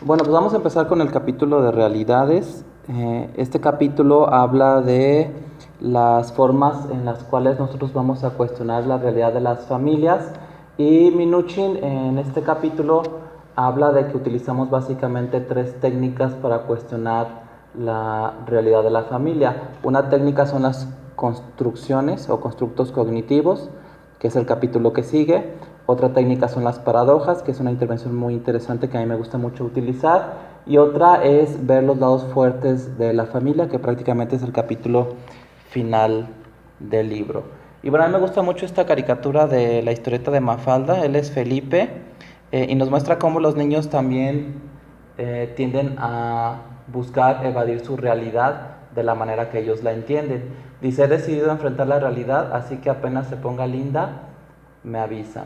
Bueno, pues vamos a empezar con el capítulo de realidades. Este capítulo habla de las formas en las cuales nosotros vamos a cuestionar la realidad de las familias, y Minuchin en este capítulo habla de que utilizamos básicamente tres técnicas para cuestionar la realidad de la familia. Una técnica son las construcciones o constructos cognitivos, que es el capítulo que sigue. Otra técnica son las paradojas, que es una intervención muy interesante que a mí me gusta mucho utilizar. Y otra es ver los lados fuertes de la familia, que prácticamente es el capítulo final del libro. Y bueno, a mí me gusta mucho esta caricatura de la historieta de Mafalda. Él es Felipe, y nos muestra cómo los niños también tienden a buscar evadir su realidad de la manera que ellos la entienden. Dice: he decidido enfrentar la realidad, así que apenas se ponga linda, me avisan.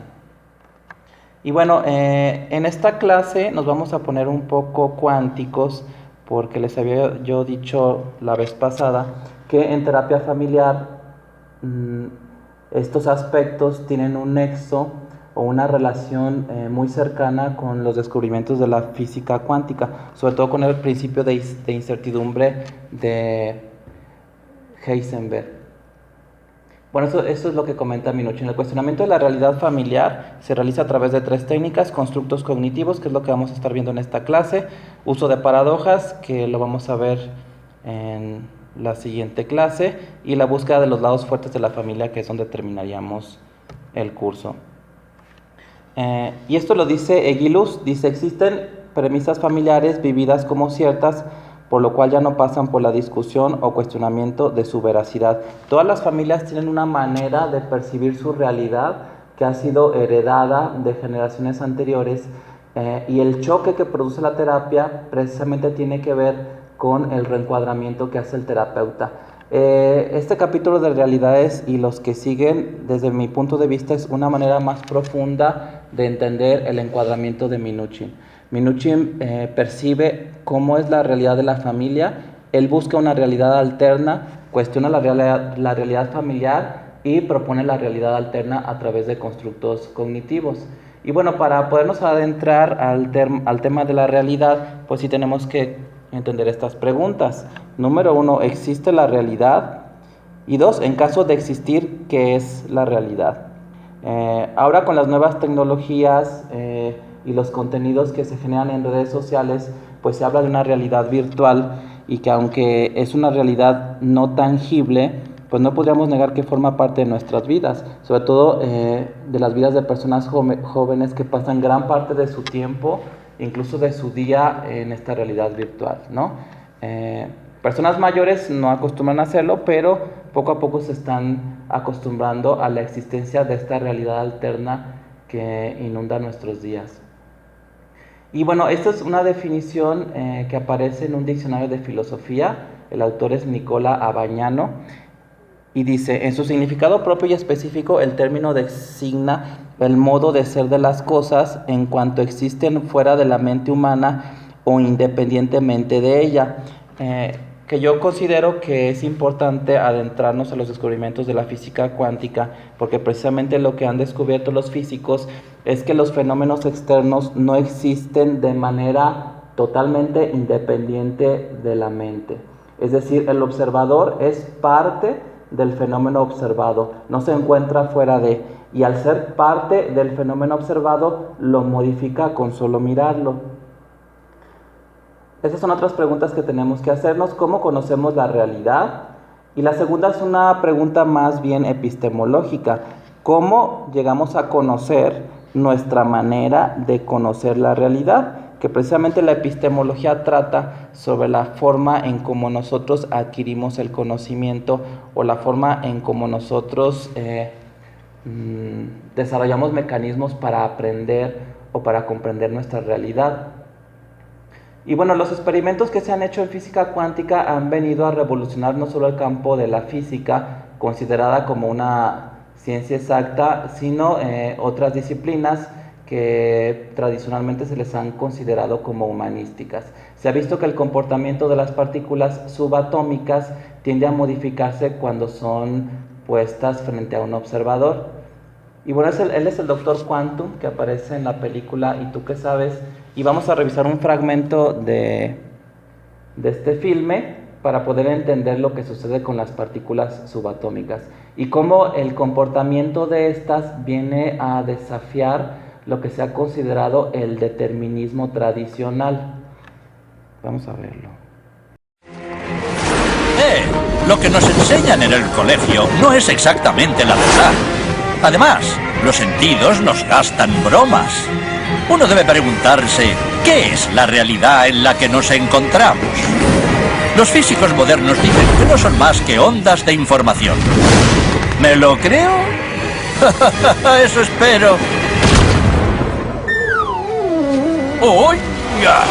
Y bueno, en esta clase nos vamos a poner un poco cuánticos, porque les había yo dicho la vez pasada que en terapia familiar estos aspectos tienen un nexo o una relación muy cercana con los descubrimientos de la física cuántica, sobre todo con el principio de incertidumbre de Heisenberg. Bueno, eso es lo que comenta Minuchin. El cuestionamiento de la realidad familiar se realiza a través de tres técnicas: constructos cognitivos, que es lo que vamos a estar viendo en esta clase; uso de paradojas, que lo vamos a ver en la siguiente clase; y la búsqueda de los lados fuertes de la familia, que es donde terminaríamos el curso. Y esto lo dice Egilus. Dice: existen premisas familiares vividas como ciertas, por lo cual ya no pasan por la discusión o cuestionamiento de su veracidad. Todas las familias tienen una manera de percibir su realidad que ha sido heredada de generaciones anteriores, y el choque que produce la terapia precisamente tiene que ver con el reencuadramiento que hace el terapeuta. Este capítulo de realidades y los que siguen, desde mi punto de vista, es una manera más profunda de entender el encuadramiento de Minuchin. Minuchin percibe cómo es la realidad de la familia. Él busca una realidad alterna, cuestiona la realidad familiar y propone la realidad alterna a través de constructos cognitivos. Y bueno, para podernos adentrar al tema de la realidad, pues sí tenemos que entender estas preguntas. Número 1, ¿existe la realidad? Y 2, en caso de existir, ¿qué es la realidad? Ahora con las nuevas tecnologías y los contenidos que se generan en redes sociales, pues se habla de una realidad virtual, y que aunque es una realidad no tangible, pues no podríamos negar que forma parte de nuestras vidas, sobre todo de las vidas de personas jóvenes que pasan gran parte de su tiempo, incluso de su día, en esta realidad virtual, ¿no? Personas mayores no acostumbran a hacerlo, pero poco a poco se están acostumbrando a la existencia de esta realidad alterna que inunda nuestros días. Y bueno, esta es una definición que aparece en un diccionario de filosofía. El autor es Nicola Abagnano, y dice: en su significado propio y específico, el término designa el modo de ser de las cosas en cuanto existen fuera de la mente humana o independientemente de ella. Que yo considero que es importante adentrarnos a los descubrimientos de la física cuántica, porque precisamente lo que han descubierto los físicos es que los fenómenos externos no existen de manera totalmente independiente de la mente. Es decir, el observador es parte del fenómeno observado, no se encuentra fuera de, y al ser parte del fenómeno observado, lo modifica con solo mirarlo. Esas son otras preguntas que tenemos que hacernos: ¿cómo conocemos la realidad? Y la segunda es una pregunta más bien epistemológica: ¿cómo llegamos a conocer nuestra manera de conocer la realidad? Que precisamente la epistemología trata sobre la forma en cómo nosotros adquirimos el conocimiento, o la forma en cómo nosotros desarrollamos mecanismos para aprender o para comprender nuestra realidad. Y bueno, los experimentos que se han hecho en física cuántica han venido a revolucionar no solo el campo de la física, considerada como una ciencia exacta, sino otras disciplinas que tradicionalmente se les han considerado como humanísticas. Se ha visto que el comportamiento de las partículas subatómicas tiende a modificarse cuando son puestas frente a un observador. Y bueno, él es el Doctor Quantum que aparece en la película ¿Y tú qué sabes? Y vamos a revisar un fragmento de este filme para poder entender lo que sucede con las partículas subatómicas y cómo el comportamiento de estas viene a desafiar lo que se ha considerado el determinismo tradicional. Vamos a verlo. Lo que nos enseñan en el colegio no es exactamente la verdad. Además, los sentidos nos gastan bromas. Uno debe preguntarse, ¿qué es la realidad en la que nos encontramos? Los físicos modernos dicen que no son más que ondas de información. ¿Me lo creo? Eso espero. ¡Oiga!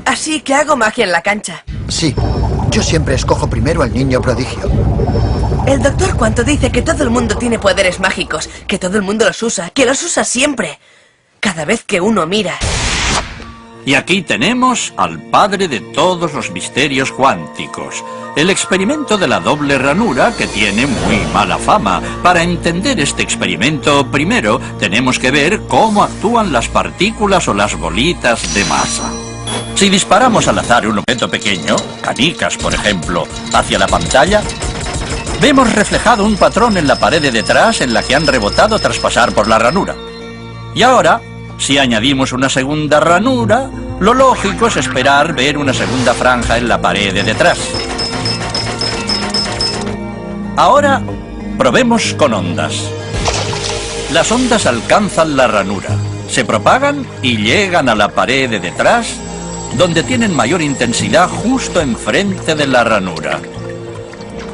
Así que hago magia en la cancha. Sí, yo siempre escojo primero al niño prodigio. El doctor Quantum dice que todo el mundo tiene poderes mágicos, que todo el mundo los usa, que los usa siempre. Cada vez que uno mira. Y aquí tenemos al padre de todos los misterios cuánticos. El experimento de la doble ranura, que tiene muy mala fama. Para entender este experimento, primero tenemos que ver cómo actúan las partículas o las bolitas de masa. Si disparamos al azar un objeto pequeño, canicas por ejemplo, hacia la pantalla, vemos reflejado un patrón en la pared de detrás en la que han rebotado tras pasar por la ranura. Y ahora, si añadimos una segunda ranura, lo lógico es esperar ver una segunda franja en la pared de detrás. Ahora, probemos con ondas. Las ondas alcanzan la ranura, se propagan y llegan a la pared de detrás, donde tienen mayor intensidad justo enfrente de la ranura.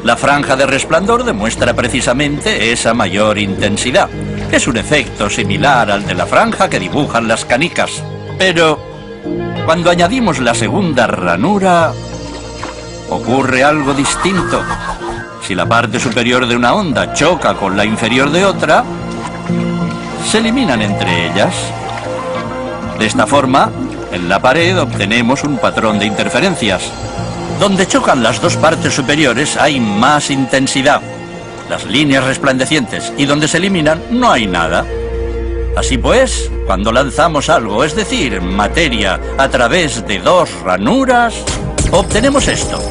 La franja de resplandor demuestra precisamente esa mayor intensidad. Es un efecto similar al de la franja que dibujan las canicas. Pero cuando añadimos la segunda ranura, ocurre algo distinto. Si la parte superior de una onda choca con la inferior de otra, se eliminan entre ellas. De esta forma, en la pared obtenemos un patrón de interferencias. Donde chocan las dos partes superiores hay más intensidad, las líneas resplandecientes, y donde se eliminan no hay nada. Así pues, cuando lanzamos algo, es decir, materia, a través de dos ranuras, obtenemos esto,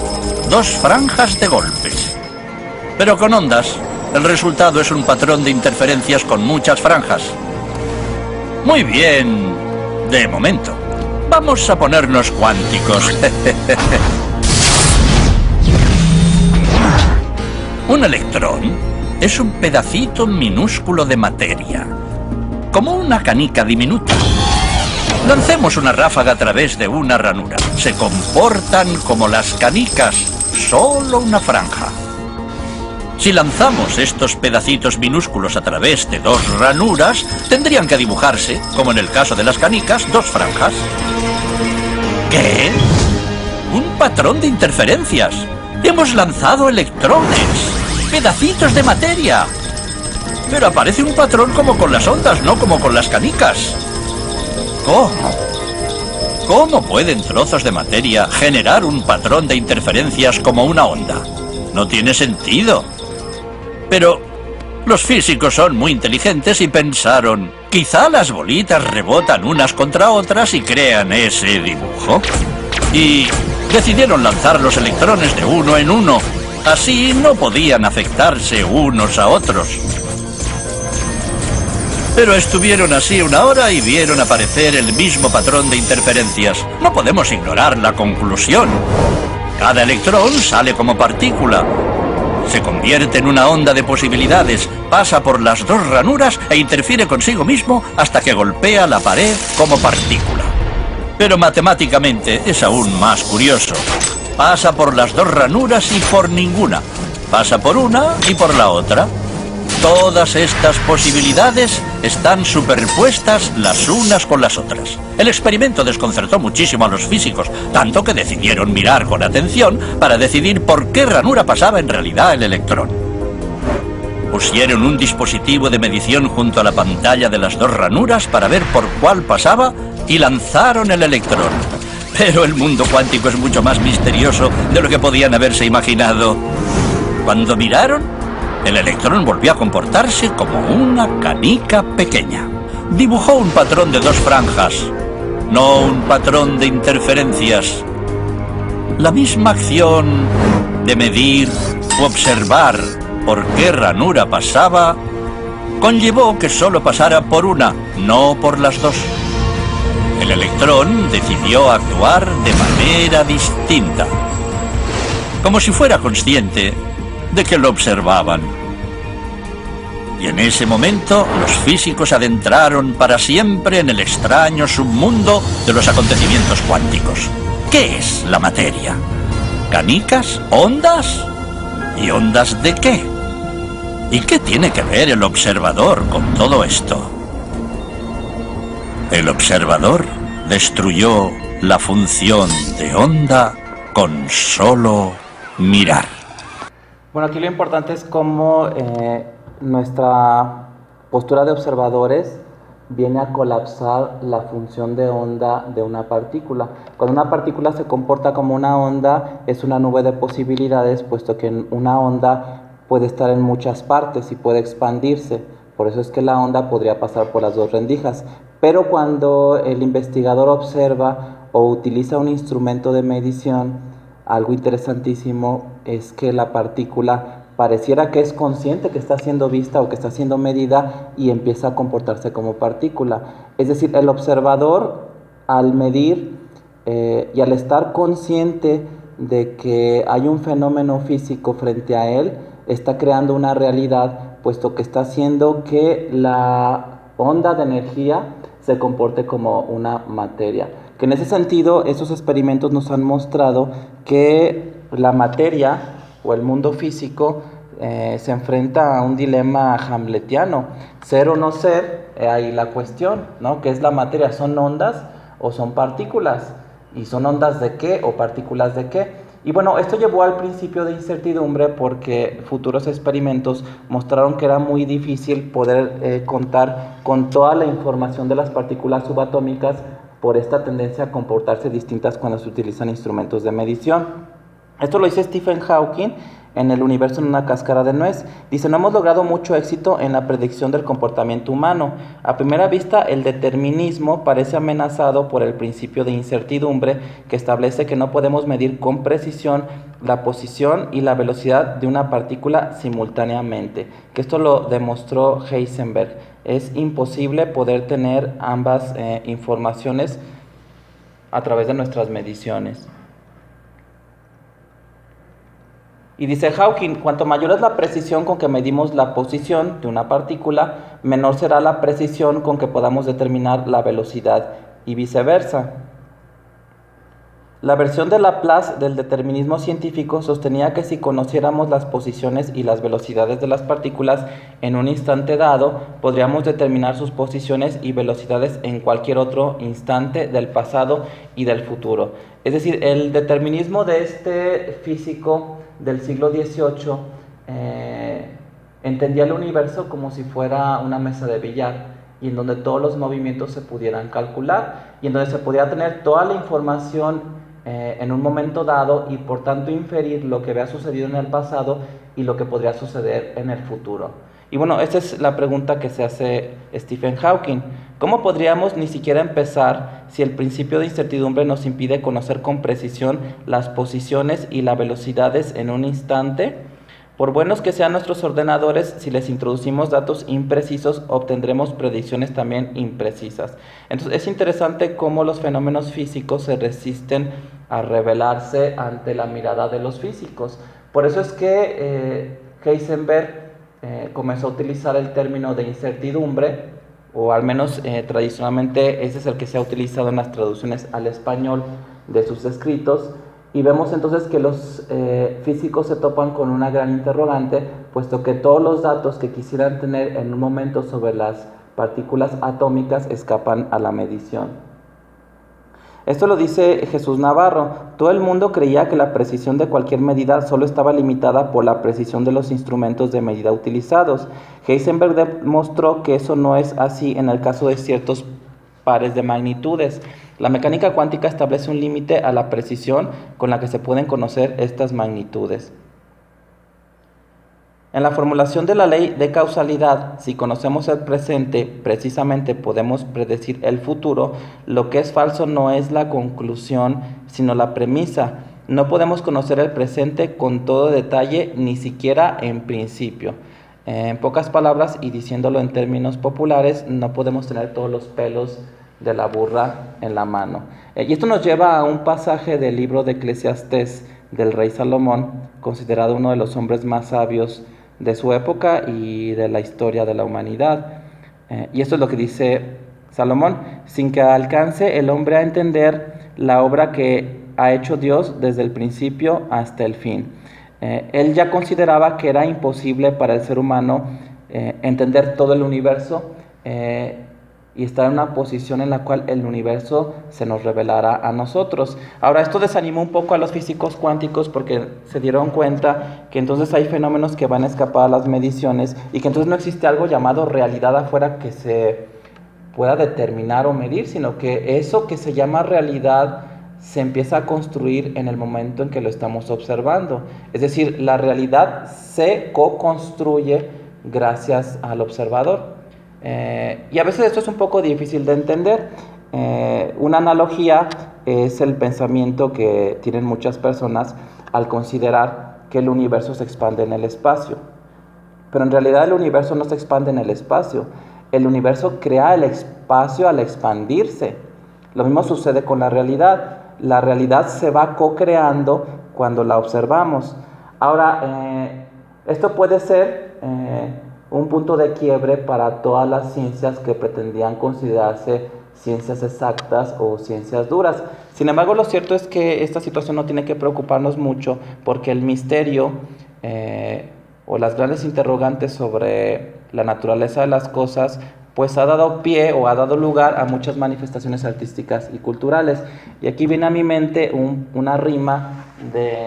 dos franjas de golpes. Pero con ondas, el resultado es un patrón de interferencias con muchas franjas. Muy bien, de momento. Vamos a ponernos cuánticos. Un electrón es un pedacito minúsculo de materia, como una canica diminuta. Lancemos una ráfaga a través de una ranura. Se comportan como las canicas, solo una franja. Si lanzamos estos pedacitos minúsculos a través de dos ranuras, tendrían que dibujarse, como en el caso de las canicas, dos franjas. ¿Qué? Un patrón de interferencias. Hemos lanzado electrones, pedacitos de materia. Pero aparece un patrón como con las ondas, no como con las canicas. ¿Cómo? ¿Cómo pueden trozos de materia generar un patrón de interferencias como una onda? No tiene sentido. Pero los físicos son muy inteligentes y pensaron, quizá las bolitas rebotan unas contra otras y crean ese dibujo. Y decidieron lanzar los electrones de uno en uno. Así no podían afectarse unos a otros. Pero estuvieron así una hora y vieron aparecer el mismo patrón de interferencias. No podemos ignorar la conclusión. Cada electrón sale como partícula. Se convierte en una onda de posibilidades, pasa por las dos ranuras e interfiere consigo mismo hasta que golpea la pared como partícula. Pero matemáticamente es aún más curioso. Pasa por las dos ranuras y por ninguna. Pasa por una y por la otra. Todas estas posibilidades están superpuestas las unas con las otras. El experimento desconcertó muchísimo a los físicos, tanto que decidieron mirar con atención para decidir por qué ranura pasaba en realidad el electrón. Pusieron un dispositivo de medición junto a la pantalla de las dos ranuras para ver por cuál pasaba y lanzaron el electrón. Pero el mundo cuántico es mucho más misterioso de lo que podían haberse imaginado. Cuando miraron, el electrón volvió a comportarse como una canica pequeña. Dibujó un patrón de 2 franjas, no un patrón de interferencias. La misma acción de medir u observar por qué ranura pasaba conllevó que solo pasara por una, no por las 2. El electrón decidió actuar de manera distinta, como si fuera consciente de que lo observaban. Y en ese momento los físicos se adentraron para siempre en el extraño submundo de los acontecimientos cuánticos. ¿Qué es la materia? ¿Canicas? ¿Ondas? ¿Y ondas de qué? ¿Y qué tiene que ver el observador con todo esto? El observador destruyó la función de onda con solo mirar. Bueno, aquí lo importante es cómo nuestra postura de observadores viene a colapsar la función de onda de una partícula. Cuando una partícula se comporta como una onda, es una nube de posibilidades, puesto que una onda puede estar en muchas partes y puede expandirse. Por eso es que la onda podría pasar por las 2 rendijas. Pero cuando el investigador observa o utiliza un instrumento de medición, algo interesantísimo es que la partícula pareciera que es consciente que está siendo vista o que está siendo medida y empieza a comportarse como partícula. Es decir, el observador, al medir y al estar consciente de que hay un fenómeno físico frente a él, está creando una realidad, puesto que está haciendo que la onda de energía se comporte como una materia. Que en ese sentido, esos experimentos nos han mostrado que la materia o el mundo físico se enfrenta a un dilema hamletiano: ser o no ser. Ahí la cuestión, ¿no? ¿Qué es la materia? ¿Son ondas o son partículas? ¿Y son ondas de qué o partículas de qué? Y bueno, esto llevó al principio de incertidumbre, porque futuros experimentos mostraron que era muy difícil poder contar con toda la información de las partículas subatómicas, por esta tendencia a comportarse distintas cuando se utilizan instrumentos de medición. Esto lo dice Stephen Hawking en El universo en una cáscara de nuez. Dice: no hemos logrado mucho éxito en la predicción del comportamiento humano. A primera vista, el determinismo parece amenazado por el principio de incertidumbre, que establece que no podemos medir con precisión la posición y la velocidad de una partícula simultáneamente. Que esto lo demostró Heisenberg. Es imposible poder tener ambas informaciones a través de nuestras mediciones. Y dice Hawking: cuanto mayor es la precisión con que medimos la posición de una partícula, menor será la precisión con que podamos determinar la velocidad, y viceversa. La versión de Laplace del determinismo científico sostenía que si conociéramos las posiciones y las velocidades de las partículas en un instante dado, podríamos determinar sus posiciones y velocidades en cualquier otro instante del pasado y del futuro. Es decir, el determinismo de este físico del siglo XVIII entendía el universo como si fuera una mesa de billar, y en donde todos los movimientos se pudieran calcular, y en donde se pudiera tener toda la información en un momento dado, y por tanto inferir lo que había sucedido en el pasado y lo que podría suceder en el futuro. Y bueno, esta es la pregunta que se hace Stephen Hawking: ¿cómo podríamos ni siquiera empezar si el principio de incertidumbre nos impide conocer con precisión las posiciones y las velocidades en un instante? Por buenos que sean nuestros ordenadores, si les introducimos datos imprecisos, obtendremos predicciones también imprecisas. Entonces es interesante cómo los fenómenos físicos se resisten a revelarse ante la mirada de los físicos. Por eso es que Heisenberg comenzó a utilizar el término de incertidumbre, o al menos tradicionalmente ese es el que se ha utilizado en las traducciones al español de sus escritos. Y vemos entonces que los físicos se topan con una gran interrogante, puesto que todos los datos que quisieran tener en un momento sobre las partículas atómicas escapan a la medición. Esto lo dice Jesús Navarro: todo el mundo creía que la precisión de cualquier medida solo estaba limitada por la precisión de los instrumentos de medida utilizados. Heisenberg demostró que eso no es así en el caso de ciertos pares de magnitudes. La mecánica cuántica establece un límite a la precisión con la que se pueden conocer estas magnitudes. En la formulación de la ley de causalidad, si conocemos el presente, precisamente podemos predecir el futuro. Lo que es falso no es la conclusión, sino la premisa. No podemos conocer el presente con todo detalle, ni siquiera en principio. En pocas palabras, y diciéndolo en términos populares, no podemos tener todos los pelos de la burra en la mano. Y esto nos lleva a un pasaje del libro de Eclesiastés del rey Salomón, considerado uno de los hombres más sabios de su época y de la historia de la humanidad. Y esto es lo que dice Salomón: sin que alcance el hombre a entender la obra que ha hecho Dios desde el principio hasta el fin. Él ya consideraba que era imposible para el ser humano entender todo el universo y estar en una posición en la cual el universo se nos revelara a nosotros. Ahora, esto desanimó un poco a los físicos cuánticos porque se dieron cuenta que entonces hay fenómenos que van a escapar a las mediciones y que entonces no existe algo llamado realidad afuera que se pueda determinar o medir, sino que eso que se llama realidad se empieza a construir en el momento en que lo estamos observando. Es decir, la realidad se co-construye gracias al observador. Y a veces esto es un poco difícil de entender. Una analogía es el pensamiento que tienen muchas personas al considerar que el universo se expande en el espacio. Pero en realidad el universo no se expande en el espacio. El universo crea el espacio al expandirse. Lo mismo sucede con la realidad. La realidad se va co-creando cuando la observamos. Ahora, esto puede ser un punto de quiebre para todas las ciencias que pretendían considerarse ciencias exactas o ciencias duras. Sin embargo, lo cierto es que esta situación no tiene que preocuparnos mucho porque el misterio o las grandes interrogantes sobre la naturaleza de las cosas pues ha dado pie o ha dado lugar a muchas manifestaciones artísticas y culturales. Y aquí viene a mi mente una rima de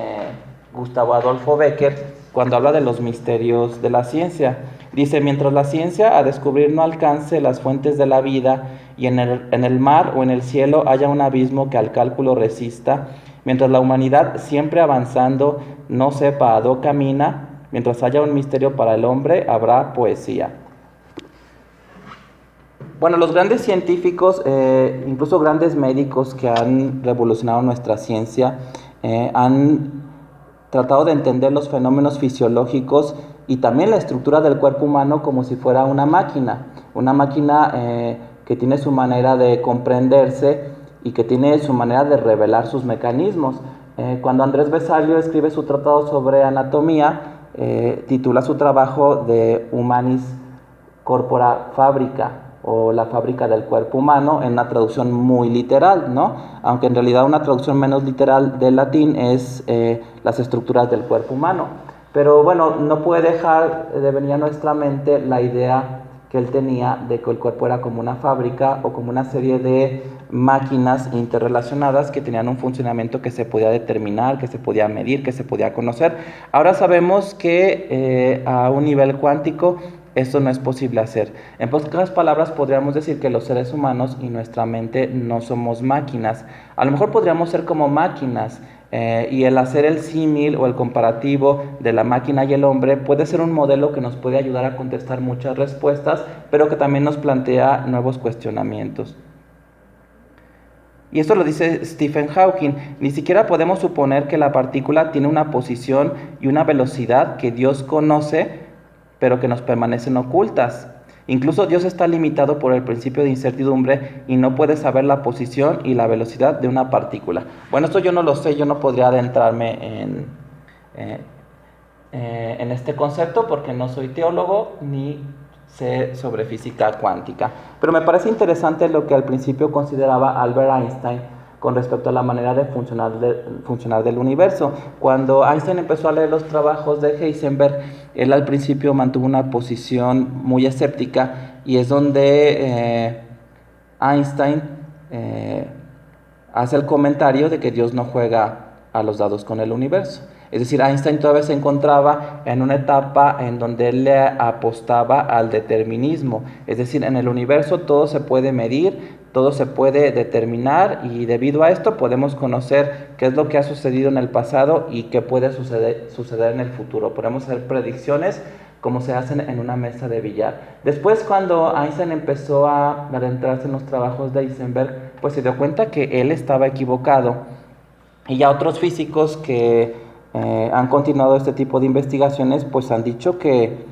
Gustavo Adolfo Bécquer cuando habla de los misterios de la ciencia. Dice: mientras la ciencia a descubrir no alcance las fuentes de la vida y en el mar o en el cielo haya un abismo que al cálculo resista, mientras la humanidad siempre avanzando no sepa a dónde camina, mientras haya un misterio para el hombre, habrá poesía. Bueno, los grandes científicos, incluso grandes médicos que han revolucionado nuestra ciencia, han tratado de entender los fenómenos fisiológicos y también la estructura del cuerpo humano como si fuera una máquina que tiene su manera de comprenderse y que tiene su manera de revelar sus mecanismos. Cuando Andrés Vesalio escribe su tratado sobre anatomía, titula su trabajo de Humanis Corpora Fabrica, o la fábrica del cuerpo humano, en una traducción muy literal, ¿no? Aunque en realidad una traducción menos literal del latín es las estructuras del cuerpo humano. Pero bueno, no puede dejar de venir a nuestra mente la idea que él tenía de que el cuerpo era como una fábrica o como una serie de máquinas interrelacionadas que tenían un funcionamiento que se podía determinar, que se podía medir, que se podía conocer. Ahora sabemos que a un nivel cuántico esto no es posible hacer. En pocas palabras, podríamos decir que los seres humanos y nuestra mente no somos máquinas. A lo mejor podríamos ser como máquinas, y el hacer el símil o el comparativo de la máquina y el hombre puede ser un modelo que nos puede ayudar a contestar muchas respuestas, pero que también nos plantea nuevos cuestionamientos. Y esto lo dice Stephen Hawking: ni siquiera podemos suponer que la partícula tiene una posición y una velocidad que Dios conoce, pero que nos permanecen ocultas. Incluso Dios está limitado por el principio de incertidumbre y no puede saber la posición y la velocidad de una partícula. Bueno, esto yo no lo sé, yo no podría adentrarme en este concepto porque no soy teólogo ni sé sobre física cuántica. Pero me parece interesante lo que al principio consideraba Albert Einstein con respecto a la manera de funcionar del universo. Cuando Einstein empezó a leer los trabajos de Heisenberg, él al principio mantuvo una posición muy escéptica, y es donde Einstein hace el comentario de que Dios no juega a los dados con el universo. Es decir, Einstein todavía se encontraba en una etapa en donde él le apostaba al determinismo. Es decir, en el universo todo se puede medir, todo se puede determinar y debido a esto podemos conocer qué es lo que ha sucedido en el pasado y qué puede suceder en el futuro. Podemos hacer predicciones como se hacen en una mesa de billar. Después, cuando Einstein empezó a adentrarse en los trabajos de Heisenberg, pues se dio cuenta que él estaba equivocado. Y ya otros físicos que han continuado este tipo de investigaciones, pues han dicho que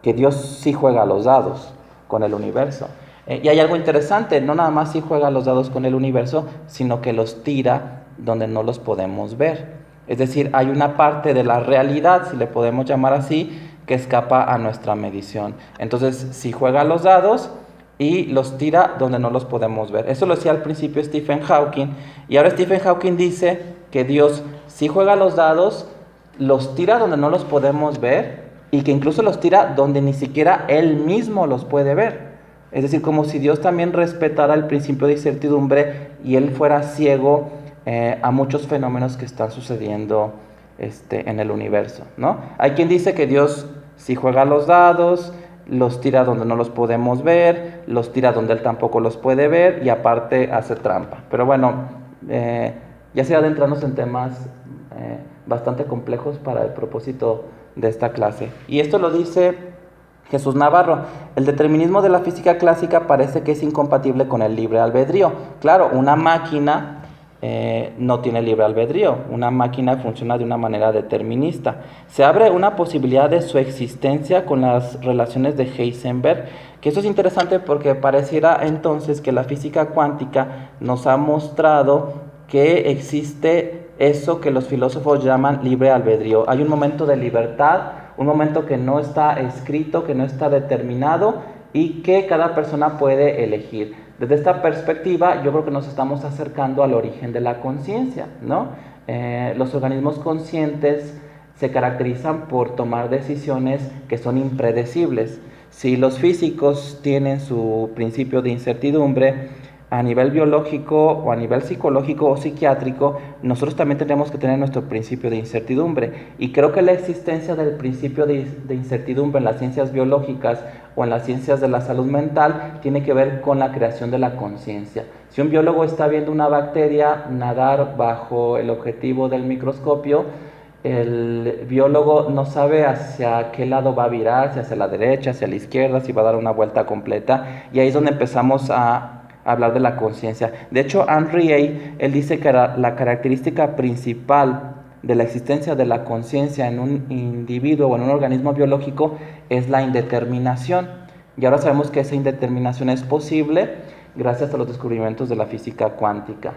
Dios sí juega a los dados con el universo. Y hay algo interesante, no nada más sí juega a los dados con el universo, sino que los tira donde no los podemos ver. Es decir, hay una parte de la realidad, si le podemos llamar así, que escapa a nuestra medición. Entonces, sí juega a los dados y los tira donde no los podemos ver. Eso lo decía al principio Stephen Hawking, y ahora Stephen Hawking dice que Dios sí juega a los dados, los tira donde no los podemos ver, y que incluso los tira donde ni siquiera Él mismo los puede ver. Es decir, como si Dios también respetara el principio de incertidumbre y Él fuera ciego a muchos fenómenos que están sucediendo en el universo, ¿no? Hay quien dice que Dios sí juega los dados, los tira donde no los podemos ver, los tira donde Él tampoco los puede ver y aparte hace trampa. Pero bueno, ya se adentrarnos en temas bastante complejos para el propósito de esta clase. Y esto lo dice Jesús Navarro: el determinismo de la física clásica parece que es incompatible con el libre albedrío. Claro, una máquina no tiene libre albedrío, una máquina funciona de una manera determinista. Se abre una posibilidad de su existencia con las relaciones de Heisenberg, que eso es interesante porque pareciera entonces que la física cuántica nos ha mostrado que existe eso que los filósofos llaman libre albedrío. Hay un momento de libertad, un momento que no está escrito, que no está determinado y que cada persona puede elegir. Desde esta perspectiva, yo creo que nos estamos acercando al origen de la conciencia, ¿no? Los organismos conscientes se caracterizan por tomar decisiones que son impredecibles. Si los físicos tienen su principio de incertidumbre, a nivel biológico o a nivel psicológico o psiquiátrico, nosotros también tenemos que tener nuestro principio de incertidumbre. Y creo que la existencia del principio de incertidumbre en las ciencias biológicas o en las ciencias de la salud mental tiene que ver con la creación de la conciencia. Si un biólogo está viendo una bacteria nadar bajo el objetivo del microscopio, el biólogo no sabe hacia qué lado va a virar, si hacia la derecha, hacia la izquierda, si va a dar una vuelta completa, y ahí es donde empezamos a hablar de la conciencia. De hecho, Henry A., él dice que la característica principal de la existencia de la conciencia en un individuo o en un organismo biológico es la indeterminación. Y ahora sabemos que esa indeterminación es posible gracias a los descubrimientos de la física cuántica.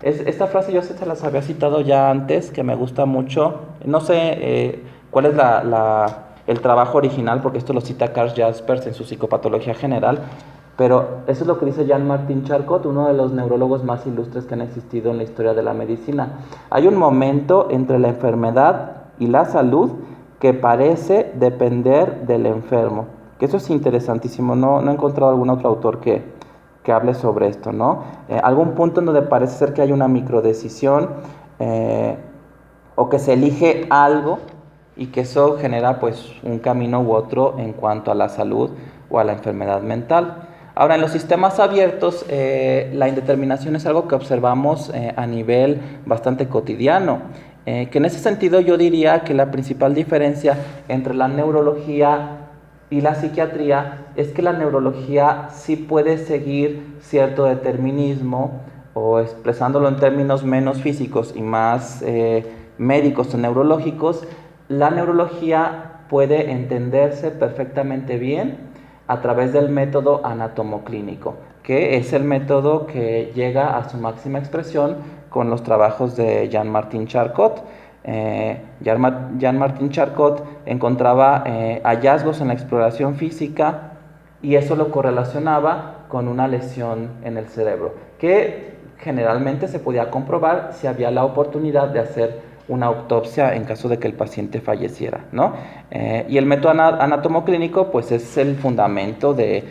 Esta frase yo se las había citado ya antes, que me gusta mucho. No sé cuál es el trabajo original, porque esto lo cita Karl Jaspers en su Psicopatología General, pero eso es lo que dice Jean-Martin Charcot, uno de los neurólogos más ilustres que han existido en la historia de la medicina. Hay un momento entre la enfermedad y la salud que parece depender del enfermo. Que eso es interesantísimo, no he encontrado algún otro autor que hable sobre esto, ¿no? Algún punto en donde parece ser que hay una microdecisión o que se elige algo y que eso genera pues un camino u otro en cuanto a la salud o a la enfermedad mental. Ahora, en los sistemas abiertos, la indeterminación es algo que observamos a nivel bastante cotidiano, que en ese sentido yo diría que la principal diferencia entre la neurología y la psiquiatría es que la neurología sí puede seguir cierto determinismo, o expresándolo en términos menos físicos y más médicos o neurológicos, la neurología puede entenderse perfectamente bien a través del método anatomoclínico, que es el método que llega a su máxima expresión con los trabajos de Jean-Martin Charcot. Jean-Martin Charcot encontraba hallazgos en la exploración física y eso lo correlacionaba con una lesión en el cerebro, que generalmente se podía comprobar si había la oportunidad de hacer una autopsia en caso de que el paciente falleciera, ¿no? Y el método anatomoclínico pues es el fundamento de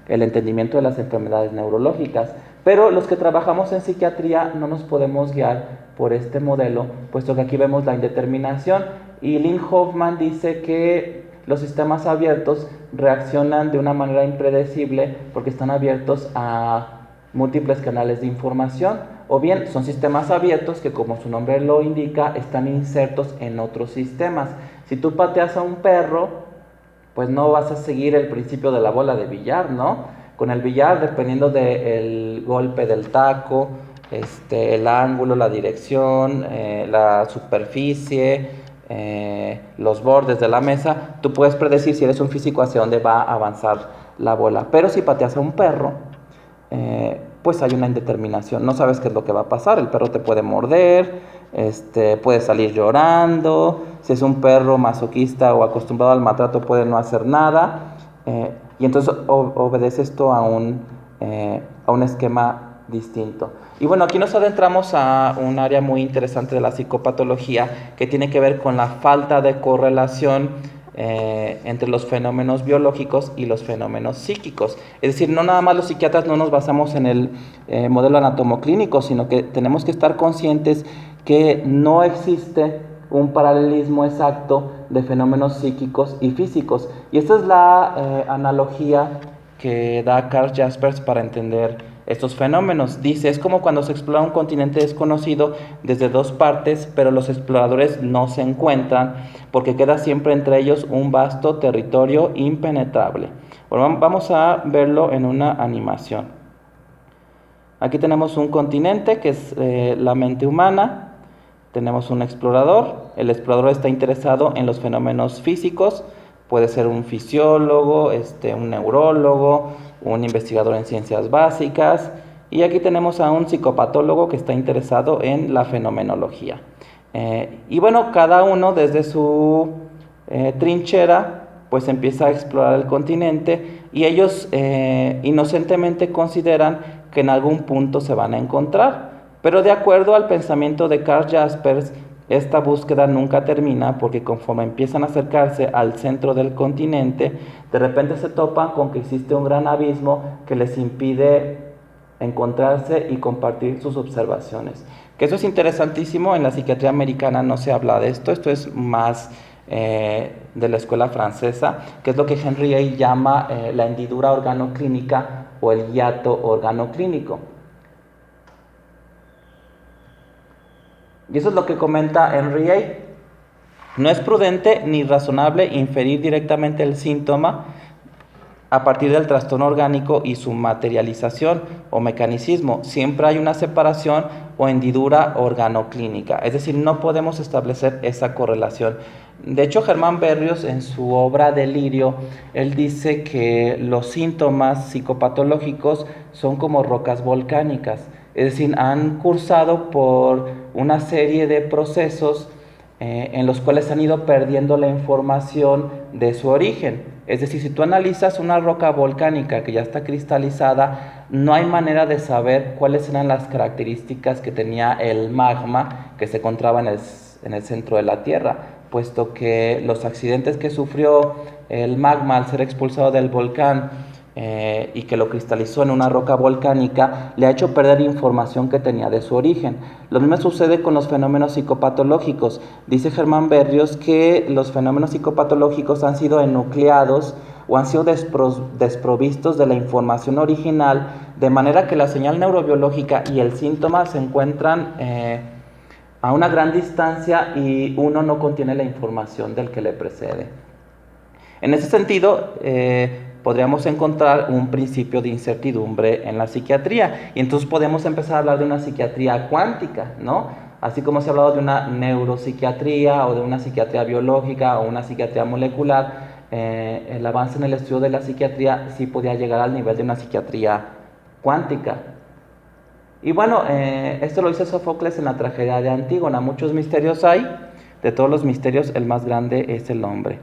el entendimiento de las enfermedades neurológicas. Pero los que trabajamos en psiquiatría no nos podemos guiar por este modelo, puesto que aquí vemos la indeterminación. Y Lynn Hoffman dice que los sistemas abiertos reaccionan de una manera impredecible porque están abiertos a múltiples canales de información, o bien son sistemas abiertos que, como su nombre lo indica, están insertos en otros sistemas. Si tú pateas a un perro, pues no vas a seguir el principio de la bola de billar, ¿no? Con el billar, dependiendo del golpe del taco, el ángulo, la dirección, la superficie, los bordes de la mesa, tú puedes predecir, si eres un físico, hacia dónde va a avanzar la bola. Pero si pateas a un perro, pues hay una indeterminación, no sabes qué es lo que va a pasar. El perro te puede morder, puede salir llorando. Si es un perro masoquista o acostumbrado al maltrato, puede no hacer nada, y entonces obedece esto a un esquema distinto. Y bueno, aquí nos adentramos a un área muy interesante de la psicopatología, que tiene que ver con la falta de correlación entre los fenómenos biológicos y los fenómenos psíquicos. Es decir, no nada más los psiquiatras no nos basamos en el modelo anatomoclínico, sino que tenemos que estar conscientes que no existe un paralelismo exacto de fenómenos psíquicos y físicos. Y esta es la analogía que da Karl Jaspers para entender estos fenómenos. Dice, es como cuando se explora un continente desconocido desde dos partes, pero los exploradores no se encuentran porque queda siempre entre ellos un vasto territorio impenetrable. Bueno, vamos a verlo en una animación. Aquí tenemos un continente que es la mente humana. Tenemos un explorador. El explorador está interesado en los fenómenos físicos. Puede ser un fisiólogo, un neurólogo, un investigador en ciencias básicas. Y aquí tenemos a un psicopatólogo que está interesado en la fenomenología. Y bueno, cada uno desde su trinchera pues empieza a explorar el continente, y ellos inocentemente consideran que en algún punto se van a encontrar. Pero de acuerdo al pensamiento de Karl Jaspers, esta búsqueda nunca termina, porque conforme empiezan a acercarse al centro del continente, de repente se topan con que existe un gran abismo que les impide encontrarse y compartir sus observaciones. Que eso es interesantísimo. En la psiquiatría americana no se habla de esto. Esto es más de la escuela francesa, que es lo que Henry A. llama la hendidura organoclínica o el hiato organoclínico. Y eso es lo que comenta Henry A. No es prudente ni razonable inferir directamente el síntoma a partir del trastorno orgánico y su materialización o mecanicismo. Siempre hay una separación o hendidura organoclínica, es decir, no podemos establecer esa correlación. De hecho, Germán Berrios, en su obra Delirio, él dice que los síntomas psicopatológicos son como rocas volcánicas, es decir, han cursado por una serie de procesos en los cuales han ido perdiendo la información de su origen. Es decir, si tú analizas una roca volcánica que ya está cristalizada, no hay manera de saber cuáles eran las características que tenía el magma que se encontraba en el centro de la Tierra, puesto que los accidentes que sufrió el magma al ser expulsado del volcán y que lo cristalizó en una roca volcánica, le ha hecho perder información que tenía de su origen. Lo mismo sucede con los fenómenos psicopatológicos. Dice Germán Berrios que los fenómenos psicopatológicos han sido enucleados o han sido desprovistos de la información original, de manera que la señal neurobiológica y el síntoma se encuentran a una gran distancia y uno no contiene la información del que le precede. En ese sentido, podríamos encontrar un principio de incertidumbre en la psiquiatría, y entonces podemos empezar a hablar de una psiquiatría cuántica, ¿no? Así como se ha hablado de una neuropsiquiatría o de una psiquiatría biológica o una psiquiatría molecular, el avance en el estudio de la psiquiatría sí podía llegar al nivel de una psiquiatría cuántica. Y bueno, esto lo dice Sófocles en la tragedia de Antígona. Muchos misterios hay, de todos los misterios el más grande es el hombre.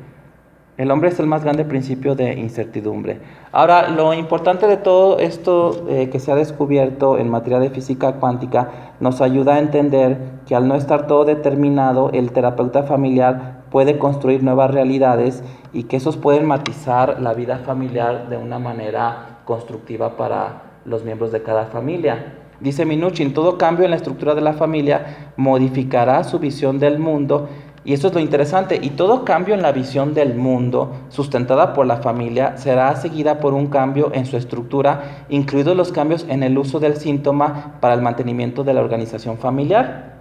El hombre es el más grande principio de incertidumbre. Ahora, lo importante de todo esto que se ha descubierto en materia de física cuántica nos ayuda a entender que al no estar todo determinado, el terapeuta familiar puede construir nuevas realidades y que esos pueden matizar la vida familiar de una manera constructiva para los miembros de cada familia. Dice Minuchin, todo cambio en la estructura de la familia modificará su visión del mundo, y eso es lo interesante, y todo cambio en la visión del mundo sustentada por la familia será seguida por un cambio en su estructura, incluidos los cambios en el uso del síntoma para el mantenimiento de la organización familiar.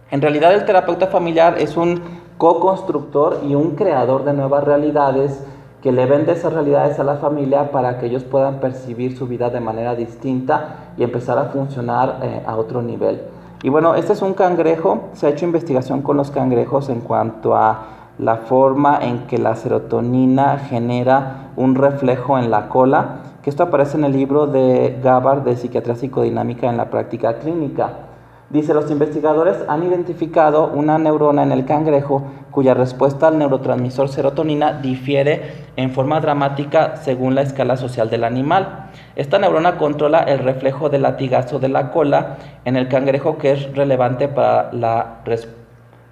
En realidad el terapeuta familiar es un co-constructor y un creador de nuevas realidades que le vende esas realidades a la familia para que ellos puedan percibir su vida de manera distinta y empezar a funcionar a otro nivel. Y bueno, este es un cangrejo, se ha hecho investigación con los cangrejos en cuanto a la forma en que la serotonina genera un reflejo en la cola, que esto aparece en el libro de Gabbard de Psiquiatría Psicodinámica en la Práctica Clínica. Dice, los investigadores han identificado una neurona en el cangrejo cuya respuesta al neurotransmisor serotonina difiere en forma dramática según la escala social del animal. Esta neurona controla el reflejo del latigazo de la cola en el cangrejo, que es relevante para la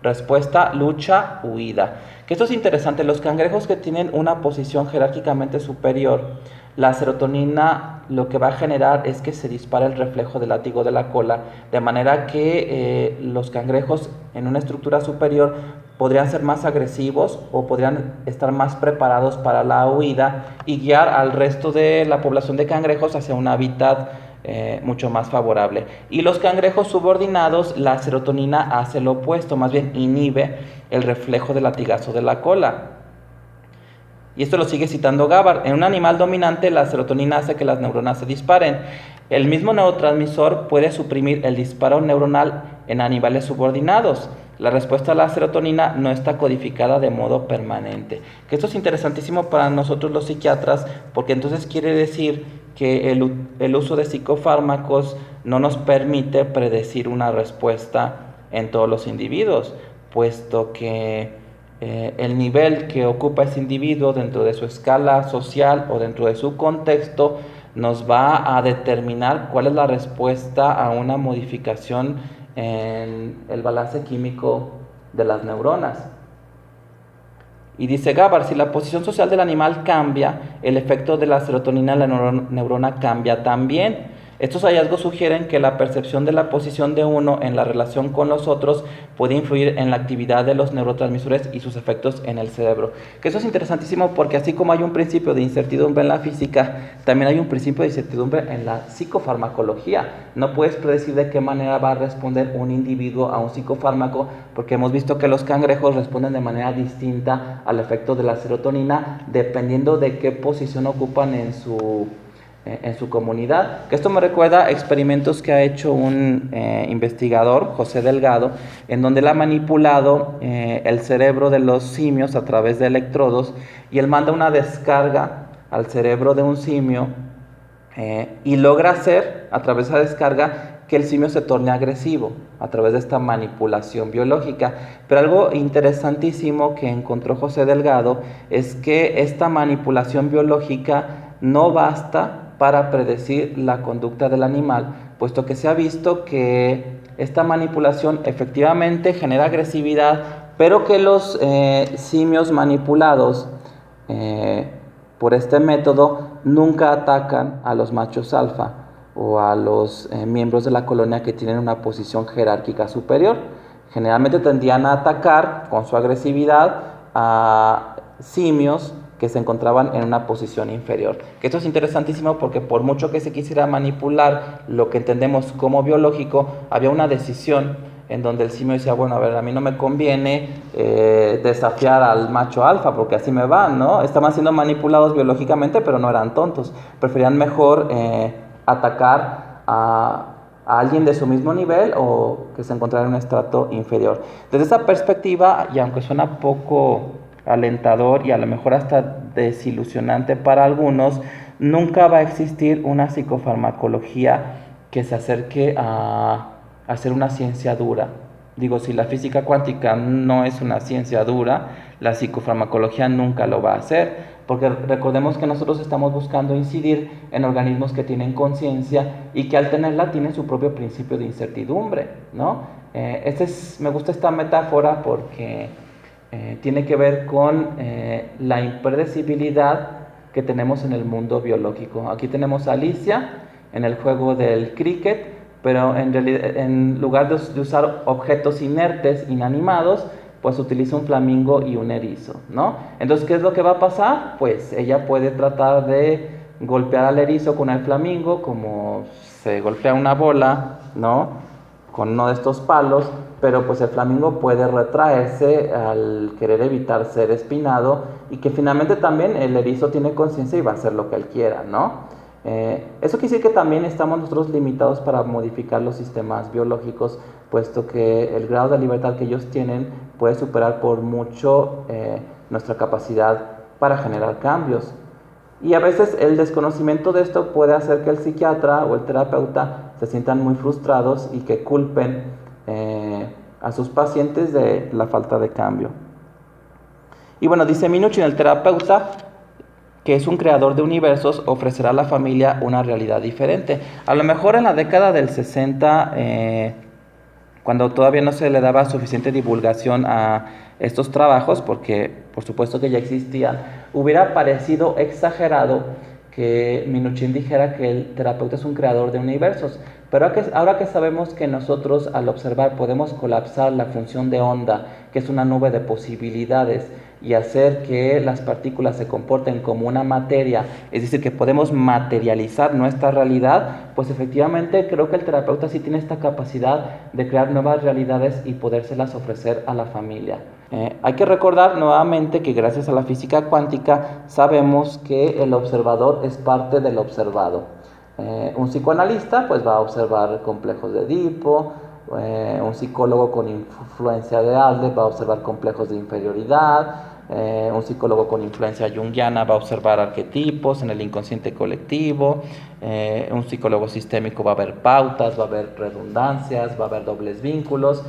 respuesta lucha-huida. Que esto es interesante, los cangrejos que tienen una posición jerárquicamente superior, la serotonina lo que va a generar es que se dispara el reflejo del látigo de la cola, de manera que los cangrejos en una estructura superior podrían ser más agresivos o podrían estar más preparados para la huida y guiar al resto de la población de cangrejos hacia un hábitat mucho más favorable. Y los cangrejos subordinados, la serotonina hace lo opuesto, más bien inhibe el reflejo del latigazo de la cola. Y esto lo sigue citando Gabbard. En un animal dominante, la serotonina hace que las neuronas se disparen. El mismo neurotransmisor puede suprimir el disparo neuronal en animales subordinados. La respuesta a la serotonina no está codificada de modo permanente. Que esto es interesantísimo para nosotros los psiquiatras, porque entonces quiere decir que el uso de psicofármacos no nos permite predecir una respuesta en todos los individuos, puesto que el nivel que ocupa ese individuo dentro de su escala social o dentro de su contexto nos va a determinar cuál es la respuesta a una modificación en el balance químico de las neuronas. Y dice Gabbard, si la posición social del animal cambia, el efecto de la serotonina en la neurona cambia también. Estos hallazgos sugieren que la percepción de la posición de uno en la relación con los otros puede influir en la actividad de los neurotransmisores y sus efectos en el cerebro. Que eso es interesantísimo porque así como hay un principio de incertidumbre en la física, también hay un principio de incertidumbre en la psicofarmacología. No puedes predecir de qué manera va a responder un individuo a un psicofármaco, porque hemos visto que los cangrejos responden de manera distinta al efecto de la serotonina dependiendo de qué posición ocupan en su comunidad. Que esto me recuerda a experimentos que ha hecho un investigador, José Delgado, en donde él ha manipulado el cerebro de los simios a través de electrodos, y él manda una descarga al cerebro de un simio y logra hacer a través de esa descarga que el simio se torne agresivo a través de esta manipulación biológica. Pero algo interesantísimo que encontró José Delgado es que esta manipulación biológica no basta para predecir la conducta del animal, puesto que se ha visto que esta manipulación efectivamente genera agresividad, pero que los simios manipulados por este método nunca atacan a los machos alfa o a los miembros de la colonia que tienen una posición jerárquica superior. Generalmente tendían a atacar con su agresividad a simios que se encontraban en una posición inferior. Que esto es interesantísimo porque por mucho que se quisiera manipular lo que entendemos como biológico, había una decisión en donde el simio decía, bueno, a ver, a mí no me conviene desafiar al macho alfa porque así me van, ¿no? Estaban siendo manipulados biológicamente, pero no eran tontos. Preferían mejor atacar a alguien de su mismo nivel o que se encontrara en un estrato inferior. Desde esa perspectiva, y aunque suena poco alentador y a lo mejor hasta desilusionante para algunos, nunca va a existir una psicofarmacología que se acerque a ser una ciencia dura. Digo, si la física cuántica no es una ciencia dura, la psicofarmacología nunca lo va a hacer, porque recordemos que nosotros estamos buscando incidir en organismos que tienen conciencia y que al tenerla tienen su propio principio de incertidumbre, ¿no? Me gusta esta metáfora porque tiene que ver con la impredecibilidad que tenemos en el mundo biológico. Aquí tenemos a Alicia en el juego del cricket, pero en realidad, en lugar de usar objetos inertes, inanimados, pues utiliza un flamingo y un erizo, ¿no? Entonces, ¿qué es lo que va a pasar? Pues ella puede tratar de golpear al erizo con el flamingo, como se golpea una bola, ¿no?, con uno de estos palos, pero pues el flamingo puede retraerse al querer evitar ser espinado, y que finalmente también el erizo tiene conciencia y va a hacer lo que él quiera, ¿no? Eso quiere decir que también estamos nosotros limitados para modificar los sistemas biológicos, puesto que el grado de libertad que ellos tienen puede superar por mucho nuestra capacidad para generar cambios. Y a veces el desconocimiento de esto puede hacer que el psiquiatra o el terapeuta se sientan muy frustrados y que culpen a sus pacientes de la falta de cambio. Y bueno, dice Minuchin, el terapeuta, que es un creador de universos, ofrecerá a la familia una realidad diferente. A lo mejor en la década del 60, cuando todavía no se le daba suficiente divulgación a estos trabajos, porque por supuesto que ya existían, hubiera parecido exagerado que Minuchin dijera que el terapeuta es un creador de universos. Pero ahora que sabemos que nosotros al observar podemos colapsar la función de onda, que es una nube de posibilidades, y hacer que las partículas se comporten como una materia, es decir, que podemos materializar nuestra realidad, pues efectivamente creo que el terapeuta sí tiene esta capacidad de crear nuevas realidades y podérselas ofrecer a la familia. Hay que recordar nuevamente que gracias a la física cuántica sabemos que el observador es parte del observado. Un psicoanalista pues va a observar complejos de Edipo, un psicólogo con influencia de Adler va a observar complejos de inferioridad, un psicólogo con influencia junguiana va a observar arquetipos en el inconsciente colectivo, un psicólogo sistémico va a ver pautas, va a haber redundancias, va a haber dobles vínculos,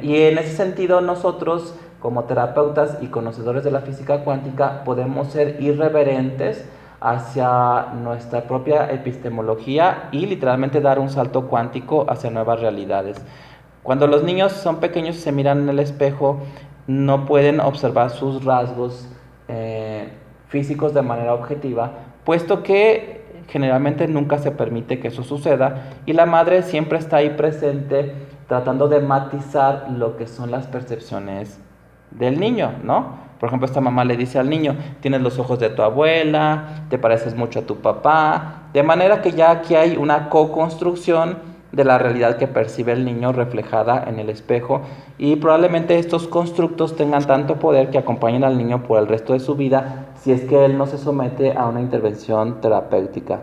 y en ese sentido nosotros como terapeutas y conocedores de la física cuántica podemos ser irreverentes hacia nuestra propia epistemología y literalmente dar un salto cuántico hacia nuevas realidades. Cuando los niños son pequeños y se miran en el espejo, no pueden observar sus rasgos físicos de manera objetiva, puesto que generalmente nunca se permite que eso suceda, y la madre siempre está ahí presente tratando de matizar lo que son las percepciones del niño, ¿no? Por ejemplo, esta mamá le dice al niño, tienes los ojos de tu abuela, te pareces mucho a tu papá, de manera que ya aquí hay una co-construcción de la realidad que percibe el niño reflejada en el espejo, y probablemente estos constructos tengan tanto poder que acompañen al niño por el resto de su vida si es que él no se somete a una intervención terapéutica.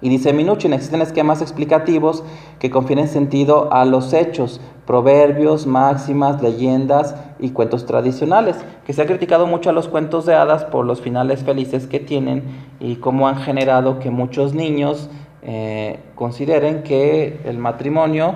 Y dice Minuchin, existen esquemas explicativos que confieren sentido a los hechos, proverbios, máximas, leyendas y cuentos tradicionales, que se ha criticado mucho a los cuentos de hadas por los finales felices que tienen y cómo han generado que muchos niños consideren que el matrimonio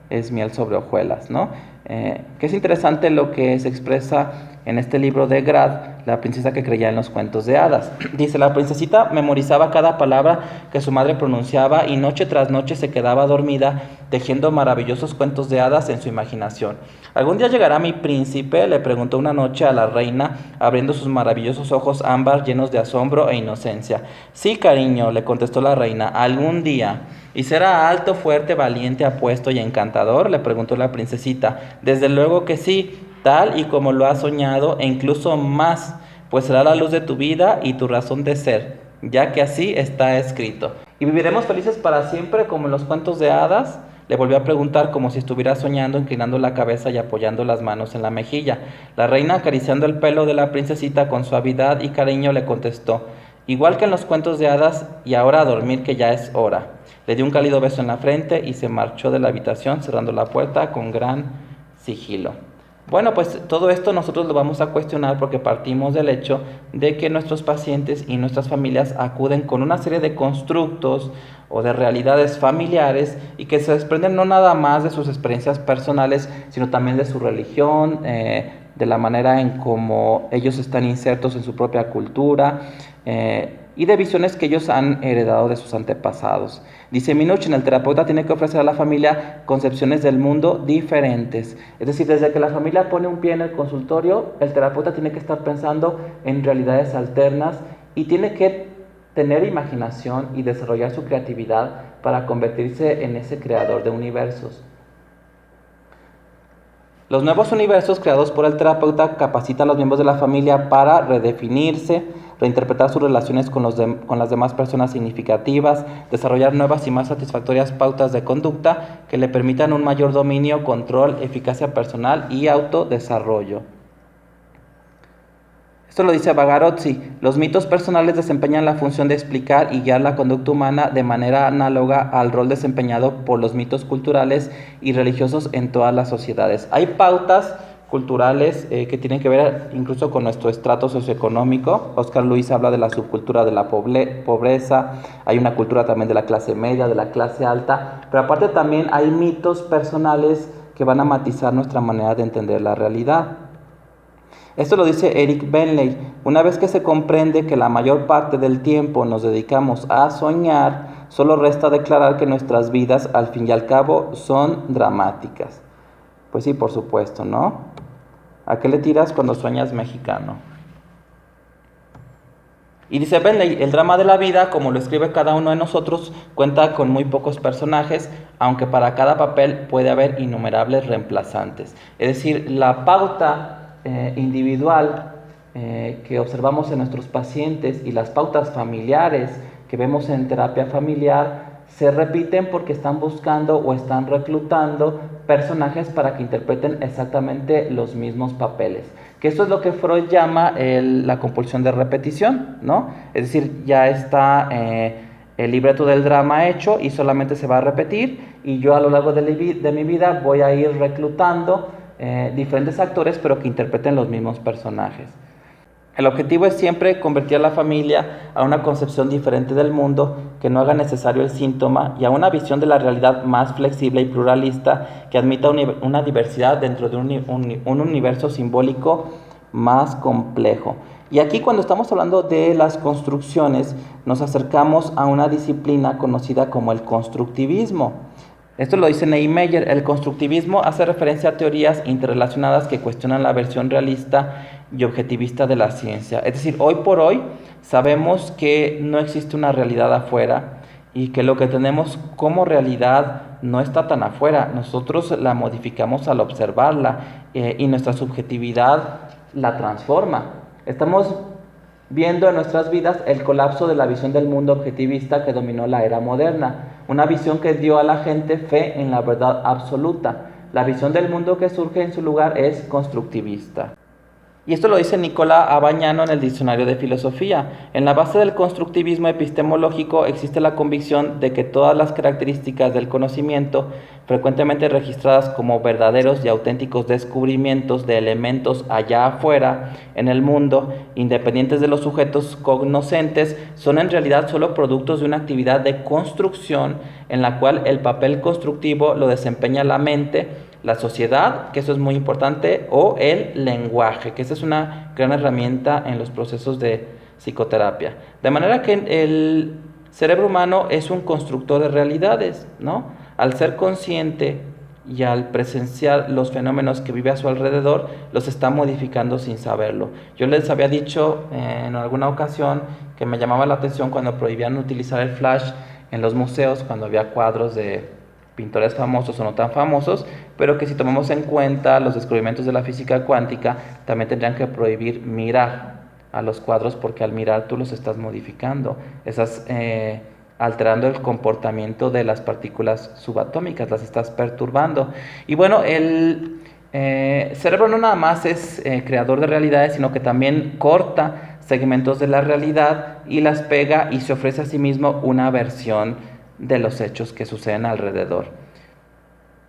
es miel sobre hojuelas, ¿no? Que es interesante lo que se expresa en este libro de Grad, La princesa que creía en los cuentos de hadas. Dice, la princesita memorizaba cada palabra que su madre pronunciaba y noche tras noche se quedaba dormida tejiendo maravillosos cuentos de hadas en su imaginación. ¿Algún día llegará mi príncipe?, le preguntó una noche a la reina, abriendo sus maravillosos ojos ámbar llenos de asombro e inocencia. Sí, cariño, le contestó la reina, algún día. ¿Y será alto, fuerte, valiente, apuesto y encantador?, le preguntó la princesita. Desde luego que sí, tal y como lo has soñado, e incluso más, pues será la luz de tu vida y tu razón de ser, ya que así está escrito. ¿Y viviremos felices para siempre como en los cuentos de hadas?, le volvió a preguntar como si estuviera soñando, inclinando la cabeza y apoyando las manos en la mejilla. La reina, acariciando el pelo de la princesita con suavidad y cariño, le contestó, igual que en los cuentos de hadas, y ahora a dormir que ya es hora. Le dio un cálido beso en la frente y se marchó de la habitación cerrando la puerta con gran sigilo. Bueno, pues todo esto nosotros lo vamos a cuestionar porque partimos del hecho de que nuestros pacientes y nuestras familias acuden con una serie de constructos o de realidades familiares y que se desprenden no nada más de sus experiencias personales, sino también de su religión, de la manera en cómo ellos están insertos en su propia cultura, y de visiones que ellos han heredado de sus antepasados. Dice Minuchin, el terapeuta tiene que ofrecer a la familia concepciones del mundo diferentes. Es decir, desde que la familia pone un pie en el consultorio, el terapeuta tiene que estar pensando en realidades alternas y tiene que tener imaginación y desarrollar su creatividad para convertirse en ese creador de universos. Los nuevos universos creados por el terapeuta capacitan a los miembros de la familia para redefinirse, reinterpretar sus relaciones con las demás personas significativas, desarrollar nuevas y más satisfactorias pautas de conducta que le permitan un mayor dominio, control, eficacia personal y autodesarrollo. Esto lo dice Bagarozzi. Los mitos personales desempeñan la función de explicar y guiar la conducta humana de manera análoga al rol desempeñado por los mitos culturales y religiosos en todas las sociedades. Hay pautas culturales que tienen que ver incluso con nuestro estrato socioeconómico. Oscar Luis habla de la subcultura de la pobreza, hay una cultura también de la clase media, de la clase alta, pero aparte también hay mitos personales que van a matizar nuestra manera de entender la realidad. Esto lo dice Eric Benley. Una vez que se comprende que la mayor parte del tiempo nos dedicamos a soñar, solo resta declarar que nuestras vidas, al fin y al cabo, son dramáticas. Pues sí, por supuesto, ¿no? ¿A qué le tiras cuando sueñas mexicano? Y dice Benley, el drama de la vida, como lo escribe cada uno de nosotros, cuenta con muy pocos personajes, aunque para cada papel puede haber innumerables reemplazantes. Es decir, la pauta individual que observamos en nuestros pacientes y las pautas familiares que vemos en terapia familiar se repiten porque están buscando o están reclutando personajes para que interpreten exactamente los mismos papeles. Que esto es lo que Freud llama la compulsión de repetición, ¿no? Es decir, ya está el libreto del drama hecho y solamente se va a repetir, y yo a lo largo de mi vida voy a ir reclutando diferentes actores, pero que interpreten los mismos personajes. El objetivo es siempre convertir a la familia a una concepción diferente del mundo que no haga necesario el síntoma y a una visión de la realidad más flexible y pluralista que admita una diversidad dentro de un universo simbólico más complejo. Y aquí, cuando estamos hablando de las construcciones, nos acercamos a una disciplina conocida como el constructivismo. Esto lo dice Niemeyer. El constructivismo hace referencia a teorías interrelacionadas que cuestionan la versión realista y objetivista de la ciencia. Es decir, hoy por hoy sabemos que no existe una realidad afuera y que lo que tenemos como realidad no está tan afuera. Nosotros la modificamos al observarla y nuestra subjetividad la transforma. Estamos viendo en nuestras vidas el colapso de la visión del mundo objetivista que dominó la era moderna, una visión que dio a la gente fe en la verdad absoluta. La visión del mundo que surge en su lugar es constructivista. Y esto lo dice Nicola Abagnano en el Diccionario de Filosofía. En la base del constructivismo epistemológico existe la convicción de que todas las características del conocimiento, frecuentemente registradas como verdaderos y auténticos descubrimientos de elementos allá afuera en el mundo, independientes de los sujetos cognoscentes, son en realidad solo productos de una actividad de construcción en la cual el papel constructivo lo desempeña la mente, la sociedad, que eso es muy importante, o el lenguaje, que esa es una gran herramienta en los procesos de psicoterapia. De manera que el cerebro humano es un constructor de realidades, ¿no? Al ser consciente y al presenciar los fenómenos que vive a su alrededor, los está modificando sin saberlo. Yo les había dicho en alguna ocasión que me llamaba la atención cuando prohibían utilizar el flash en los museos, cuando había cuadros de pintores famosos o no tan famosos, pero que si tomamos en cuenta los descubrimientos de la física cuántica, también tendrían que prohibir mirar a los cuadros, porque al mirar tú los estás modificando, estás alterando el comportamiento de las partículas subatómicas, las estás perturbando. Y bueno, el cerebro no nada más es creador de realidades, sino que también corta segmentos de la realidad y las pega y se ofrece a sí mismo una versión de los hechos que suceden alrededor.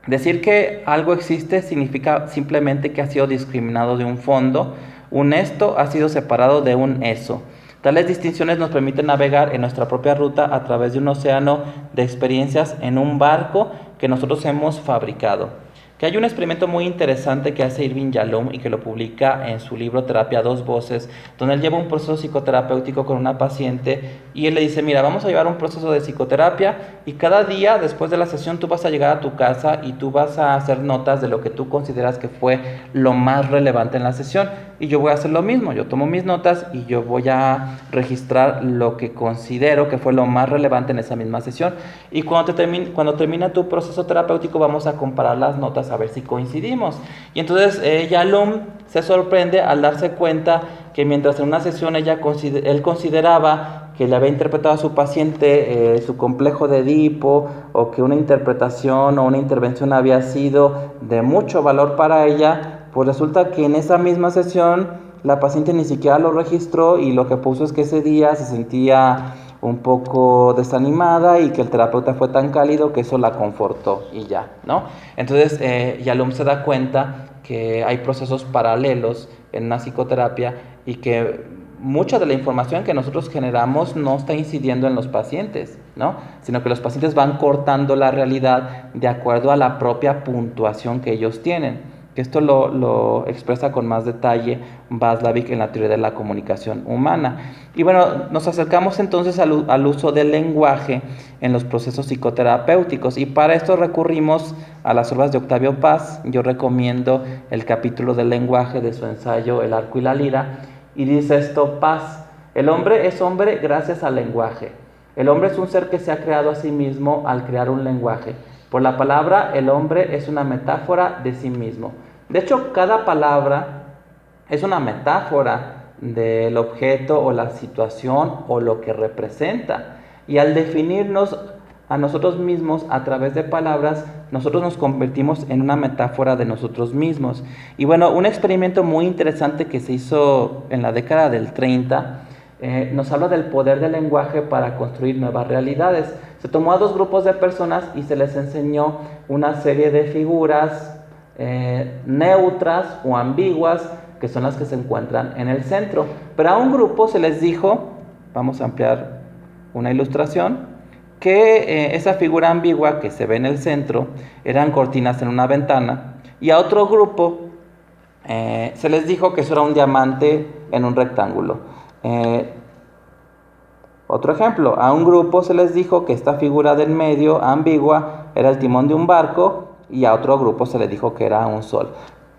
Decir que algo existe significa simplemente que ha sido discriminado de un fondo. Un esto ha sido separado de un eso. Tales distinciones nos permiten navegar en nuestra propia ruta a través de un océano de experiencias en un barco que nosotros hemos fabricado. Que hay un experimento muy interesante que hace Irving Yalom y que lo publica en su libro Terapia a dos voces, donde él lleva un proceso psicoterapéutico con una paciente y él le dice, mira, vamos a llevar un proceso de psicoterapia y cada día después de la sesión tú vas a llegar a tu casa y tú vas a hacer notas de lo que tú consideras que fue lo más relevante en la sesión. y yo voy a hacer lo mismo. Yo tomo mis notas y yo voy a registrar lo que considero que fue lo más relevante en esa misma sesión. Y cuando termina tu proceso terapéutico, vamos a comparar las notas a ver si coincidimos. Y entonces Yalom se sorprende al darse cuenta que mientras en una sesión él consideraba que le había interpretado a su paciente su complejo de Edipo, o que una interpretación o una intervención había sido de mucho valor para ella, pues resulta que en esa misma sesión la paciente ni siquiera lo registró, y lo que puso es que ese día se sentía un poco desanimada y que el terapeuta fue tan cálido que eso la confortó y ya, ¿no? Entonces Yalom se da cuenta que hay procesos paralelos en una psicoterapia y que mucha de la información que nosotros generamos no está incidiendo en los pacientes, ¿no? Sino que los pacientes van cortando la realidad de acuerdo a la propia puntuación que ellos tienen. Que esto lo expresa con más detalle Václavic en la teoría de la comunicación humana. Y bueno, nos acercamos entonces al uso del lenguaje en los procesos psicoterapéuticos, y para esto recurrimos a las obras de Octavio Paz. Yo recomiendo el capítulo del lenguaje de su ensayo El arco y la lira, y dice esto Paz: el hombre es hombre gracias al lenguaje. El hombre es un ser que se ha creado a sí mismo al crear un lenguaje. Por la palabra, el hombre es una metáfora de sí mismo. De hecho, cada palabra es una metáfora del objeto o la situación o lo que representa. Y al definirnos a nosotros mismos a través de palabras, nosotros nos convertimos en una metáfora de nosotros mismos. Y bueno, un experimento muy interesante que se hizo en la década del 30 nos habla del poder del lenguaje para construir nuevas realidades. Se tomó a 2 grupos de personas y se les enseñó una serie de figuras neutras o ambiguas, que son las que se encuentran en el centro. Pero a un grupo se les dijo, vamos a ampliar una ilustración, que esa figura ambigua que se ve en el centro eran cortinas en una ventana, y a otro grupo se les dijo que eso era un diamante en un rectángulo. Otro ejemplo, a un grupo se les dijo que esta figura del medio ambigua era el timón de un barco, y a otro grupo se les dijo que era un sol.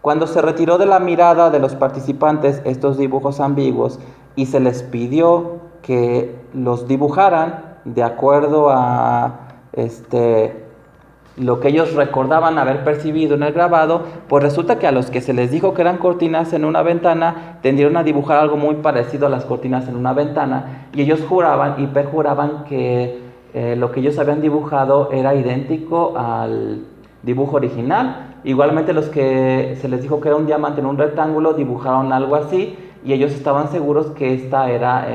Cuando se retiró de la mirada de los participantes estos dibujos ambiguos y se les pidió que los dibujaran de acuerdo a lo que ellos recordaban haber percibido en el grabado, pues resulta que a los que se les dijo que eran cortinas en una ventana, tendieron a dibujar algo muy parecido a las cortinas en una ventana, y ellos juraban y perjuraban que lo que ellos habían dibujado era idéntico al dibujo original. Igualmente, los que se les dijo que era un diamante en un rectángulo dibujaron algo así, y ellos estaban seguros que esta era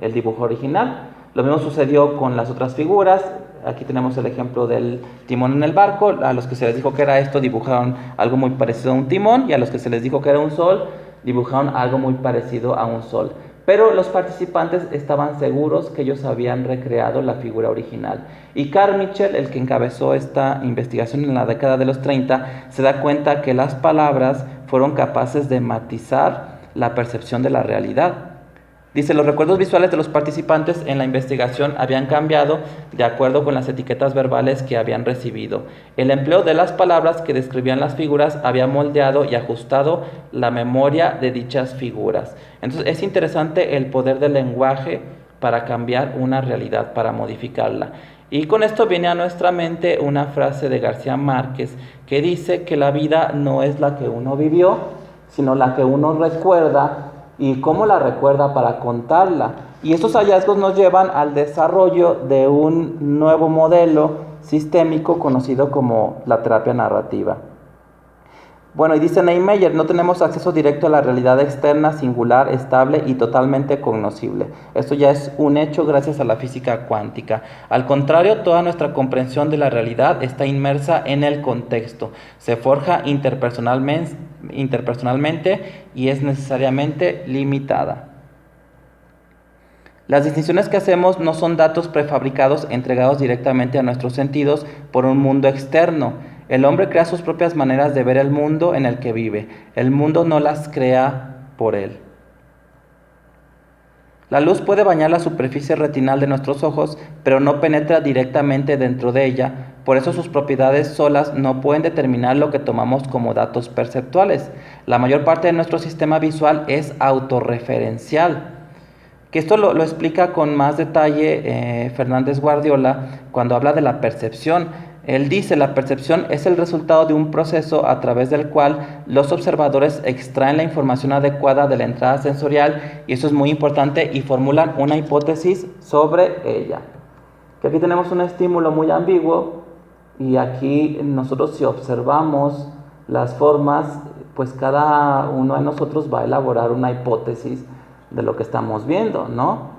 el dibujo original. Lo mismo sucedió con las otras figuras. Aquí tenemos el ejemplo del timón en el barco. A los que se les dijo que era esto, dibujaron algo muy parecido a un timón, y a los que se les dijo que era un sol, dibujaron algo muy parecido a un sol. Pero los participantes estaban seguros que ellos habían recreado la figura original. Y Carl Mitchell, el que encabezó esta investigación en la década de los 30, se da cuenta que las palabras fueron capaces de matizar la percepción de la realidad. Dice, los recuerdos visuales de los participantes en la investigación habían cambiado de acuerdo con las etiquetas verbales que habían recibido. El empleo de las palabras que describían las figuras había moldeado y ajustado la memoria de dichas figuras. Entonces es interesante el poder del lenguaje para cambiar una realidad, para modificarla. Y con esto viene a nuestra mente una frase de García Márquez que dice que la vida no es la que uno vivió, sino la que uno recuerda, y cómo la recuerda para contarla. Y estos hallazgos nos llevan al desarrollo de un nuevo modelo sistémico conocido como la terapia narrativa. Bueno, y dice Niemeyer, no tenemos acceso directo a la realidad externa, singular, estable y totalmente cognoscible. Esto ya es un hecho gracias a la física cuántica. Al contrario, toda nuestra comprensión de la realidad está inmersa en el contexto. Se forja interpersonalmente y es necesariamente limitada. Las distinciones que hacemos no son datos prefabricados entregados directamente a nuestros sentidos por un mundo externo. El hombre crea sus propias maneras de ver el mundo en el que vive. El mundo no las crea por él. La luz puede bañar la superficie retinal de nuestros ojos, pero no penetra directamente dentro de ella, Por eso sus propiedades solas no pueden determinar lo que tomamos como datos perceptuales. La mayor parte de nuestro sistema visual es autorreferencial. Que esto lo explica con más detalle Fernández Guardiola cuando habla de la percepción. Él dice, la percepción es el resultado de un proceso a través del cual los observadores extraen la información adecuada de la entrada sensorial, y eso es muy importante, y formulan una hipótesis sobre ella. Que aquí tenemos un estímulo muy ambiguo, y aquí nosotros, si observamos las formas, pues cada uno de nosotros va a elaborar una hipótesis de lo que estamos viendo, ¿no?